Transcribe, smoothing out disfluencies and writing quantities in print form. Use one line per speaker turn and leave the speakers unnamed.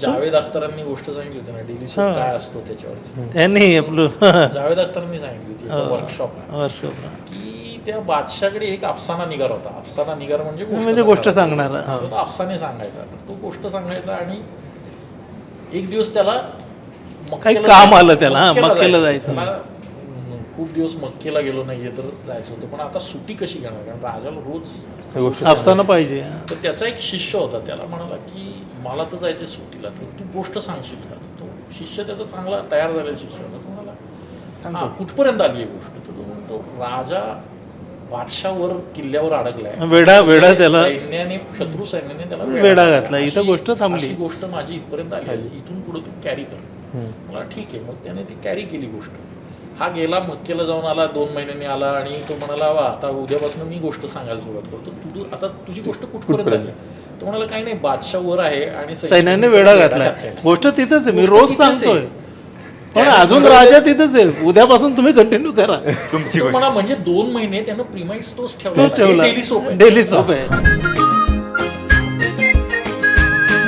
जावेद अख्तरांनी गोष्ट सांगितली होती ना डेली सोप काय असतो त्याच्यावरची.
यांनी आपलं
जावेद अख्तरांनी सांगितली होती वर्कशॉपला की त्या बादशाकडे एक अफसाना निगार होता. अफसाना निगार म्हणजे
गोष्ट सांगणार.
तो अफसाने सांगायचा. तर तो गोष्ट सांगायचा आणि एक दिवस त्याला
काही काम आलं त्याला, मक्केला जायचं.
त्याला खूप दिवस मक्केला गेलो नाहीये तर जायचं होतं. पण आता सुट्टी कशी घेणार कारण राजाला रोज
अफसाना पाहिजे.
तर त्याचा एक शिष्य होता. त्याला म्हणाला की मला तर जायचं सुट्टीला तर तू गोष्ट सांगशील का. तो शिष्य त्याचा चांगला तयार झालेला शिष्य होता. तो म्हणाला कुठपर्यंत आली आहे गोष्ट. तर तो म्हणतो राजा बादशाहवर किल्ल्यावर अडकलाय.
वेडा त्याला
सैन्याने शत्रू सैन्याने त्याला
वेडा घातला. इथं गोष्ट थांबली.
ही गोष्ट माझी इथपर्यंत आली आहे. इथून पुढे तू कॅरी कर. मला ठीक आहे. मग त्याने ती कॅरी केली गोष्ट. हा गेला मक्केला जाऊन आला 2 महिन्यांनी आला आणि तो म्हणाला वा आता उद्यापासून मी गोष्ट सांगायला सुरुवात करतो. तू आता तुझी गोष्ट कुठपर्यंत आली. तो म्हणाला काही नाही बादशाह वर आहे आणि
सैन्याने वेडा घातलाय. गोष्ट तिथंच आहे. मी रोज सांगतोय पण अजून राजा तिथंच आहे. उद्यापासून तुम्ही कंटिन्यू करा
तुमची. म्हणजे 2 महिने त्यानं प्रिमाइस तोच ठेवला. डेली सोप
आहे.